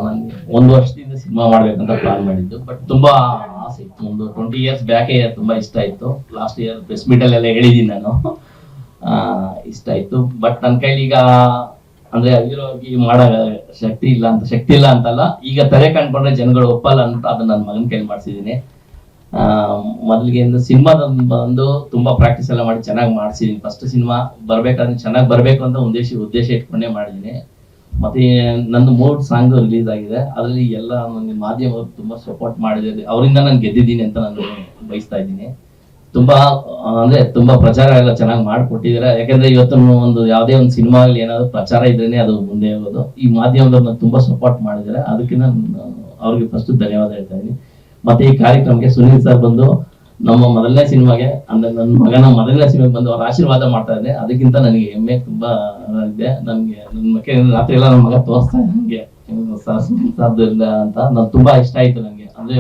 ನನಗೆ 1 ವರ್ಷದಿಂದ ಸಿನಿಮಾ ಮಾಡ್ಬೇಕಂತ ಪ್ಲಾನ್ ಮಾಡಿದ್ದು. ಬಟ್ ತುಂಬಾ ಆಸೆ ಇತ್ತು. ಒಂದು 20 years ಬ್ಯಾಕೆ ತುಂಬಾ ಇಷ್ಟ ಇತ್ತು. ಲಾಸ್ಟ್ ಇಯರ್ ಪ್ರೆಸ್ ಮೀಟ್ ಅಲ್ಲೆಲ್ಲ ಹೇಳಿದ್ದೀನಿ ನಾನು, ಇಷ್ಟ ಇತ್ತು. ಬಟ್ ನನ್ನ ಕೈಲಿ ಈಗ ಅಂದ್ರೆ ಅವಿರೋಗಿ ಮಾಡೋ ಶಕ್ತಿ ಇಲ್ಲ ಅಂತಲ್ಲ, ಈಗ ತಲೆ ಕಂಡ್ಕೊಂಡ್ರೆ ಜನಗಳು ಒಪ್ಪಲ್ಲ ಅಂತ ಅದನ್ನ ನನ್ನ ಮಗನ ಕೈಲಿ ಮಾಡಿಸಿದ್ದೀನಿ. ಮೊದಲಿಗೆ ಸಿನಿಮಾದ ಬಂದು ತುಂಬಾ ಪ್ರಾಕ್ಟೀಸ್ ಎಲ್ಲ ಮಾಡಿ ಚೆನ್ನಾಗಿ ಮಾಡಿಸಿದೀನಿ. ಫಸ್ಟ್ ಸಿನಿಮಾ ಬರ್ಬೇಕಾದ್ರೆ ಚೆನ್ನಾಗಿ ಬರ್ಬೇಕು ಅಂತ ಉದ್ದೇಶ ಇಟ್ಕೊಂಡೇ ಮಾಡಿದೀನಿ. ಮತ್ತೆ ನಂದು 3 ಸಾಂಗ್ ರಿಲೀಸ್ ಆಗಿದೆ. ಅದರಲ್ಲಿ ಎಲ್ಲ ನನಗೆ ಮಾಧ್ಯಮವರು ತುಂಬಾ ಸಪೋರ್ಟ್ ಮಾಡಿದ್ದಾರೆ. ಅವರಿಂದ ನಾನು ಗೆದ್ದಿದ್ದೀನಿ ಅಂತ ನಾನು ಬಯಸ್ತಾ ಇದ್ದೀನಿ. ತುಂಬಾ ಪ್ರಚಾರ ಎಲ್ಲ ಚೆನ್ನಾಗಿ ಮಾಡಿಕೊಟ್ಟಿದ್ದಾರೆ. ಯಾಕಂದ್ರೆ ಇವತ್ತು ಒಂದು ಯಾವುದೇ ಒಂದು ಸಿನಿಮಾ ಆಗಲಿ ಏನಾದ್ರು ಪ್ರಚಾರ ಇದ್ರೇನೆ ಅದು ಮುಂದೆ ಹೋಗೋದು. ಈ ಮಾಧ್ಯಮದವ್ರನ್ನ ತುಂಬಾ ಸಪೋರ್ಟ್ ಮಾಡಿದ್ದಾರೆ. ಅದಕ್ಕೆ ನಾನು ಅವ್ರಿಗೆ ಫಸ್ಟ್ ಧನ್ಯವಾದ ಹೇಳ್ತಾ ಇದ್ದೀನಿ. ಮತ್ತೆ ಈ ಕಾರ್ಯಕ್ರಮಕ್ಕೆ ಸುನೀಲ್ ಸರ್ ಬಂದು ನಮ್ಮ ಮೊದಲನೇ ಸಿನಿಮಾಗೆ ಅಂದ್ರೆ ನನ್ನ ಮಗನ ಮೊದಲನೇ ಸಿನಿಮಾಗೆ ಬಂದು ಅವ್ರ ಆಶೀರ್ವಾದ ಮಾಡ್ತಾ ಇದ್ದೆ. ಅದಕ್ಕಿಂತ ನನಗೆ ಹೆಮ್ಮೆ ತುಂಬಾ ಇದೆ. ನನ್ಗೆ ನನ್ನ ಮಕ್ಕೆ ರಾತ್ರಿ ಎಲ್ಲ ನನ್ನ ಮಗ ತೋರಿಸ್ತಾ ನನಗೆ ಸಾಧ್ಯ ಅಂತ ನಾನು ತುಂಬಾ ಇಷ್ಟ ಆಯ್ತು ನನಗೆ. ಅಂದ್ರೆ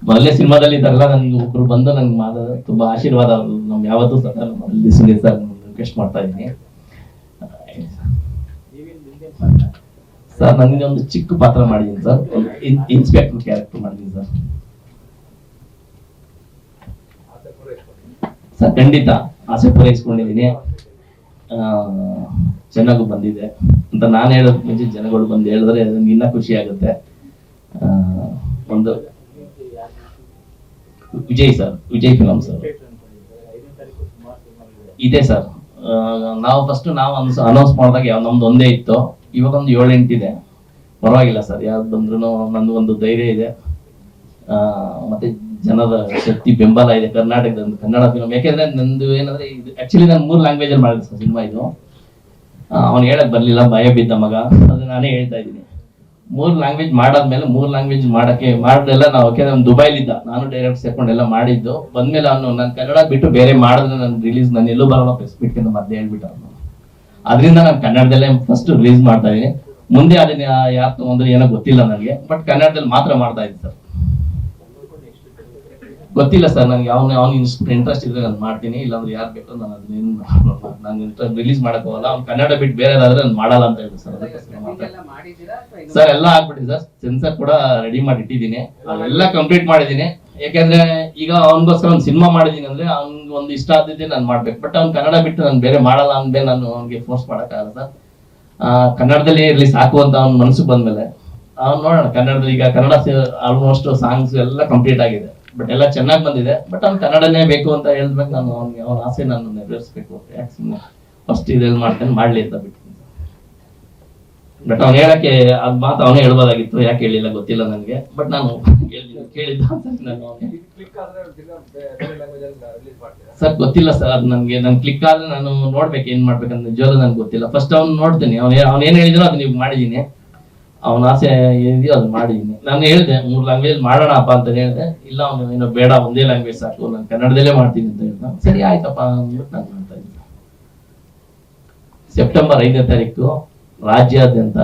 ಮೊದಲನೇ ಸಿನಿಮಾದಲ್ಲಿ ಇದ್ದಾರಲ್ಲ, ನನಗೆ ಒಬ್ರು ಬಂದು ನನ್ಗೆ ಮಾಡಿದ್ರೆ ತುಂಬಾ ಆಶೀರ್ವಾದ. ನಮ್ ಯಾವತ್ತೂ ಮೊದಲನೇ ಸುನೀಲ್ ಸರ್ ರಿಕ್ವೆಸ್ಟ್ ಮಾಡ್ತಾ ಇದ್ದೀನಿ. ಸರ್ ನನಗೆ ಒಂದು ಚಿಕ್ಕ ಪಾತ್ರ ಮಾಡಿದ್ದೀನಿ ಸರ್, ಇನ್ಸ್ಪೆಕ್ಟರ್ ಕ್ಯಾರೆಕ್ಟರ್ ಮಾಡಿದ್ದೀನಿ ಸರ್. ಸರ್ ಖಂಡಿತ ಆಸೆ ಪೂರೈಸ್ಕೊಂಡಿದ್ದೀನಿ. ಚೆನ್ನಾಗೂ ಬಂದಿದೆ ಅಂತ ನಾನು ಹೇಳೋದ್ ಮುಂಚೆ ಜನಗಳು ಬಂದು ಹೇಳಿದ್ರೆ ನನ್ಗೆ ಇನ್ನೂ ಖುಷಿ ಆಗುತ್ತೆ. ಒಂದು ವಿಜಯ್ ಫಿಲಂ ಸರ್ ಇದೆ ಸರ್. ನಾವು ಅನೌನ್ಸ್ ಮಾಡಿದಾಗ ನಮ್ದು ಒಂದೇ ಇತ್ತು. ಇವಾಗ ಒಂದು 7-8 ಇದೆ. ಪರವಾಗಿಲ್ಲ ಸರ್, ಯಾವ್ದು ಬಂದ್ರು ನಂದು ಒಂದು ಧೈರ್ಯ ಇದೆ. ಮತ್ತೆ ಜನರ ಶಕ್ತಿ ಬೆಂಬಲ ಇದೆ ಕರ್ನಾಟಕದ ಕನ್ನಡ ಫಿಲಂ. ಯಾಕೆಂದ್ರೆ ನಂದು ಏನಂದ್ರೆ ಇದು ಆಕ್ಚುಲಿ ನಾನು 3 ಲ್ಯಾಂಗ್ವೇಜ್ ಅಲ್ಲಿ ಮಾಡಿದೆ ಸರ್ ಸಿನಿಮಾ. ಇದು ಅವ್ನು ಹೇಳಕ್ ಬರ್ಲಿಲ್ಲ, ಭಯ ಬಿದ್ದ ಮಗ. ಅದು ನಾನೇ ಹೇಳ್ತಾ ಇದ್ದೀನಿ. 3 ಲ್ಯಾಂಗ್ವೇಜ್ ಮಾಡಾದ್ಮೇಲೆ 3 ಲ್ಯಾಂಗ್ವೇಜ್ ಮಾಡ್ದೆಲ್ಲ ನಾವು ಯಾಕೆಂದ್ರೆ ದುಬೈಲಿದ್ದ, ನಾನು ಡೈರೆಕ್ಟ್ ಸೇರ್ಕೊಂಡೆಲ್ಲ ಮಾಡಿದ್ದು. ಬಂದ್ಮೇಲೆ ಅವನು ನಾನು ಕನ್ನಡ ಬಿಟ್ಟು ಬೇರೆ ಮಾಡಿದ್ರೆ ನಾನು ರಿಲೀಸ್ ನಾನು ಎಲ್ಲೂ ಬರೋಣ ಪ್ರೆಸ್ ಮೀಟ್ಗೆ ಮತ್ತೆ ಹೇಳ್ಬಿಟ್ಟು ಅವನು. ಅದರಿಂದ ನಾನು ಕನ್ನಡದಲ್ಲೇ ಫಸ್ಟ್ ರಿಲೀಸ್ ಮಾಡ್ತಾ ಇದೀನಿ. ಮುಂದೆ ಅದನ್ನ ಯಾರು ತಗೊಂಡ್ರೆ ಏನೋ ಗೊತ್ತಿಲ್ಲ ನನಗೆ, ಬಟ್ ಕನ್ನಡದಲ್ಲಿ ಮಾತ್ರ ಮಾಡ್ತಾ ಇದ್ದೀನಿ ಸರ್. ಗೊತ್ತಿಲ್ಲ ಸರ್ ನನಗೆ. ಅವ್ನು ಇಂಟ್ರೆಸ್ಟ್ ಇದ್ರೆ ನಾನು ಮಾಡ್ತೀನಿ, ಇಲ್ಲಾಂದ್ರೆ ಯಾರು ಬೇಕು ನಾನು ಅದನ್ನ ರಿಲೀಸ್ ಮಾಡಕ್ ಹೋಗಲ್ಲ. ಅವ್ನು ಕನ್ನಡ ಬಿಟ್ಟು ಬೇರೆದಾದ್ರೆ ನಾನು ಮಾಡಲ್ಲ ಅಂತ ಹೇಳಿದೆ ಸರ್. ಸರ್ ಎಲ್ಲ ಆಗ್ಬಿಟ್ಟಿದೆ ಸರ್. ಸೆನ್ಸರ್ ಕೂಡ ರೆಡಿ ಮಾಡಿ ಇಟ್ಟಿದ್ದೀನಿ, ಅದೆಲ್ಲ ಕಂಪ್ಲೀಟ್ ಮಾಡಿದ್ದೀನಿ. ಯಾಕಂದ್ರೆ ಈಗ ಅವನಿಗೋಸ್ಕರ ಒಂದು ಸಿನಿಮಾ ಮಾಡಿದೀನಿ ಅಂದ್ರೆ ಅವ್ನಿಗೆ ಒಂದು ಇಷ್ಟ ಆದಿದ್ದೆ ನಾನು ಮಾಡ್ಬೇಕು. ಬಟ್ ಅವ್ನು ಕನ್ನಡ ಬಿಟ್ಟು ನಾನು ಬೇರೆ ಮಾಡಲ್ಲ ಅಂದ್ಮೇಲೆ ನಾನು ಅವ್ನಿಗೆ ಫೋರ್ಸ್ ಮಾಡಕ್ಕಾಗಲ್ಲ ಸರ್. ಕನ್ನಡದಲ್ಲಿ ಇರ್ಲಿ ಸಾಕು ಅಂತ ಅವ್ನ ಮನಸ್ಸು ಬಂದ್ಮೇಲೆ ಅವ್ನು ನೋಡೋಣ. ಕನ್ನಡದಲ್ಲಿ ಈಗ ಕನ್ನಡ ಆಲ್ಮೋಸ್ಟ್ ಸಾಂಗ್ಸ್ ಎಲ್ಲ ಕಂಪ್ಲೀಟ್ ಆಗಿದೆ, ಬಟ್ ಎಲ್ಲ ಚೆನ್ನಾಗಿ ಬಂದಿದೆ. ಬಟ್ ಅವ್ನು ಕನ್ನಡನೇ ಬೇಕು ಅಂತ ಹೇಳ್ಬೇಕು. ನಾನು ಅವನ ಆಸೆ ನಾನು ನೆರವೇರಿಸ್ಬೇಕು. ಯಾಕೆ ಸುಮ್ಮನೆ ಫಸ್ಟ್ ಇದೆಲ್ಲ ಮಾಡ್ತೇನೆ ಮಾಡ್ಲಿ ಅಂತ ಬಿಟ್ಟು. ಬಟ್ ಅವ್ನು ಹೇಳಕ್ಕೆ ಅದ್ ಮಾತು ಅವನೇ ಹೇಳ್ಬೋದಾಗಿತ್ತು, ಯಾಕೆ ಹೇಳಿಲ್ಲ ಗೊತ್ತಿಲ್ಲ ನನಗೆ. ಬಟ್ ನಾನು ಕೇಳಿದ್ದ ಸರ್ ಗೊತ್ತಿಲ್ಲ ಸರ್. ಅದು ನನ್ ಕ್ಲಿಕ್ ಆದ್ರೆ ನಾನು ನೋಡ್ಬೇಕು ಏನ್ ಮಾಡ್ಬೇಕಂತ ನಿಜವಾಗ್ಲೂ ನನ್ಗೆ ಗೊತ್ತಿಲ್ಲ. ಫಸ್ಟ್ ಅವ್ನು ನೋಡ್ತೀನಿ, ಅವ್ನು ಏನ್ ಹೇಳಿದ್ರು ಅದು ನೀವು ಮಾಡಿದೀನಿ. ಅವನ ಆಸೆ ಏನಿದೆಯೋ ಅದು ಮಾಡಿದೀನಿ. ನಾನು ಹೇಳ್ದೆ 3 ಲ್ಯಾಂಗ್ವೇಜ್ ಮಾಡೋಣಪ್ಪ ಅಂತ ಹೇಳಿದೆ. ಇಲ್ಲ ಅವನು ಏನೋ ಬೇಡ, ಒಂದೇ ಲ್ಯಾಂಗ್ವೇಜ್ ಸಾಕು, ನಾನು ಕನ್ನಡದಲ್ಲೇ ಮಾಡ್ತೀನಿ ಅಂತ ಹೇಳ್ದ. ಸರಿ ಆಯ್ತಪ್ಪ ಅಂದ್ಬಿಟ್ಟು ನಾನು ಮಾಡ್ತಾ ಇದ್ದೀನಿ. ಸೆಪ್ಟೆಂಬರ್ 5ನೇ ತಾರೀಕು ರಾಜ್ಯಾದ್ಯಂತ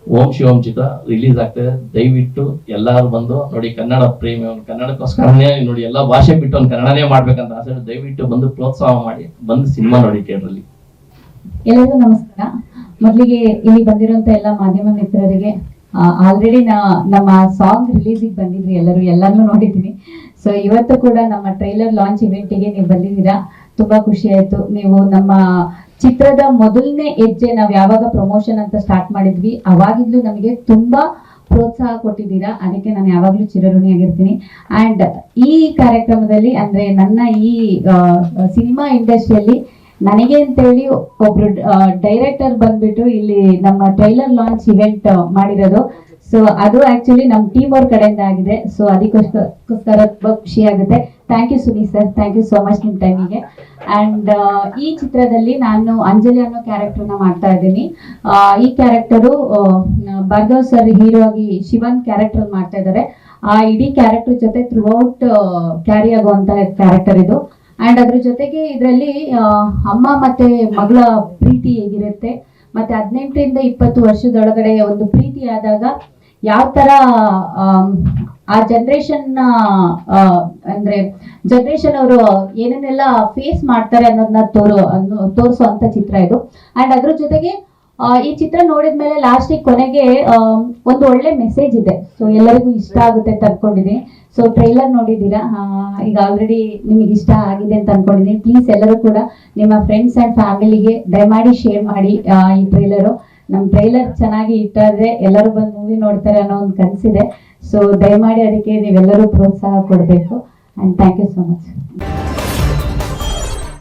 ಓಂ ಶಿವಂ ಚಿತ್ರ ರಿಲೀಸ್ ಆಗ್ತದೆ. ದಯವಿಟ್ಟು ಎಲ್ಲಾರು ಬಂದು ನೋಡಿ. ಕನ್ನಡ ಪ್ರೇಮಿ, ಅವ್ನು ಕನ್ನಡಕ್ಕೋಸ್ಕರನೇ ನೋಡಿ, ಎಲ್ಲಾ ಭಾಷೆ ಬಿಟ್ಟು ಅವ್ನು ಕನ್ನಡನೇ ಮಾಡ್ಬೇಕಂತ ಆಸೆ. ದಯವಿಟ್ಟು ಬಂದು ಪ್ರೋತ್ಸಾಹ ಮಾಡಿ, ಬಂದು ಸಿನಿಮಾ ನೋಡಿ ಥಿಯೇಟರ್. ಎಲ್ಲರಿಗೂ ನಮಸ್ಕಾರ. ಮೊದಲಿಗೆ ಇಲ್ಲಿ ಬಂದಿರುವಂತ ಎಲ್ಲ ಮಾಧ್ಯಮ ಮಿತ್ರರಿಗೆ ಆಲ್ರೆಡಿ ನಮ್ಮ ಸಾಂಗ್ ರಿಲೀಸಿಗೆ ಬಂದಿದ್ರಿ ಎಲ್ಲರನ್ನೂ ನೋಡಿದ್ದೀನಿ. ಸೊ ಇವತ್ತು ಕೂಡ ನಮ್ಮ ಟ್ರೈಲರ್ ಲಾಂಚ್ ಇವೆಂಟಿಗೆ ನೀವು ಬಂದಿದ್ದೀರಾ, ತುಂಬಾ ಖುಷಿ ಆಯ್ತು. ನೀವು ನಮ್ಮ ಚಿತ್ರದ ಮೊದಲನೇ ಹೆಜ್ಜೆ ನಾವು ಯಾವಾಗ ಪ್ರಮೋಷನ್ ಅಂತ ಸ್ಟಾರ್ಟ್ ಮಾಡಿದ್ವಿ ಅವಾಗಿಂದಲೂ ನಮಗೆ ತುಂಬಾ ಪ್ರೋತ್ಸಾಹ ಕೊಟ್ಟಿದ್ದೀರಾ. ಅದಕ್ಕೆ ನಾನು ಯಾವಾಗ್ಲೂ ಚಿರಋಣಿಯಾಗಿರ್ತೀನಿ. ಅಂಡ್ ಈ ಕಾರ್ಯಕ್ರಮದಲ್ಲಿ ಅಂದ್ರೆ ನನ್ನ ಈ ಸಿನಿಮಾ ಇಂಡಸ್ಟ್ರಿಯಲ್ಲಿ ನನಗೆ ಅಂತೇಳಿ ಒಬ್ರು ಡೈರೆಕ್ಟರ್ ಬಂದ್ಬಿಟ್ಟು ಇಲ್ಲಿ ನಮ್ಮ ಟ್ರೈಲರ್ ಲಾಂಚ್ ಇವೆಂಟ್ ಮಾಡಿರೋದು. ಸೊ ಅದು ಆಕ್ಚುಲಿ ನಮ್ಮ ಟೀಮ್ ಅವ್ರ ಕಡೆಯಿಂದ ಆಗಿದೆ. ಸೊ ಅದಕ್ಕೋಸ್ಕರ ತುಂಬಾ ಖುಷಿ ಆಗುತ್ತೆ. Thank you Sunil sir, thank you so much ನಿಮ್ಮ ಟೈಮಿಗೆ. ಅಂಡ್ ಈ ಚಿತ್ರದಲ್ಲಿ ನಾನು ಅಂಜಲಿ ಅನ್ನೋ ಕ್ಯಾರೆಕ್ಟರ್ನ ಮಾಡ್ತಾ ಇದ್ದೀನಿ. ಈ ಕ್ಯಾರೆಕ್ಟರು ಭಾರ್ಗವ್ ಸರ್ ಹೀರೋ ಆಗಿ ಶಿವನ್ ಕ್ಯಾರೆಕ್ಟರ್ ಮಾಡ್ತಾ ಇದ್ದಾರೆ. ಆ ಇಡೀ ಕ್ಯಾರೆಕ್ಟರ್ ಜೊತೆ ಥ್ರೂ ಔಟ್ ಕ್ಯಾರಿ ಆಗುವಂತ ಕ್ಯಾರೆಕ್ಟರ್ ಇದು. ಅಂಡ್ ಅದ್ರ ಜೊತೆಗೆ ಇದರಲ್ಲಿ ಅಮ್ಮ ಮತ್ತೆ ಮಗಳ ಪ್ರೀತಿ ಹೇಗಿರುತ್ತೆ, ಮತ್ತೆ 18ರಿಂದ 20 ವರ್ಷದೊಳಗಡೆ ಒಂದು ಪ್ರೀತಿ ಆದಾಗ ಯಾವ ತರ ಆ ಜನರೇಷನ್ ಅಂದ್ರೆ ಜನರೇಷನ್ ಅವರು ಏನೇನೆಲ್ಲ ಫೇಸ್ ಮಾಡ್ತಾರೆ ಅನ್ನೋದನ್ನ ತೋರಿಸುವಂತ ಚಿತ್ರ ಇದು. ಅಂಡ್ ಅದ್ರ ಜೊತೆಗೆ ಈ ಚಿತ್ರ ನೋಡಿದ್ಮೇಲೆ ಲಾಸ್ಟಿಗೆ ಕೊನೆಗೆ ಒಂದು ಒಳ್ಳೆ ಮೆಸೇಜ್ ಇದೆ. ಸೊ ಎಲ್ಲರಿಗೂ ಇಷ್ಟ ಆಗುತ್ತೆ ಅಂತ ಅನ್ಕೊಂಡಿದ್ದೀನಿ. ಸೊ ಟ್ರೈಲರ್ ನೋಡಿದ್ದೀರಾ, ಈಗ ಆಲ್ರೆಡಿ ನಿಮಗೆ ಇಷ್ಟ ಆಗಿದೆ ಅಂತ ಅನ್ಕೊಂಡಿದ್ದೀನಿ. ಪ್ಲೀಸ್ ಎಲ್ಲರೂ ಕೂಡ ನಿಮ್ಮ ಫ್ರೆಂಡ್ಸ್ ಅಂಡ್ ಫ್ಯಾಮಿಲಿಗೆ ದಯಮಾಡಿ ಶೇರ್ ಮಾಡಿ ಈ ಟ್ರೈಲರು. ನಮ್ಮ ಟ್ರೈಲರ್ ಚೆನ್ನಾಗಿ ಇಟ್ಟಾದ್ರೆ ಎಲ್ಲರೂ ಬಂದು ಮೂವಿ ನೋಡ್ತಾರೆ ಅನ್ನೋ ಒಂದು ಕನಸಿದೆ. ಸೊ ದಯಮಾಡಿ ಅದಕ್ಕೆ ನೀವೆಲ್ಲರೂ ಪ್ರೋತ್ಸಾಹ ಕೊಡಬೇಕು. And thank you so much.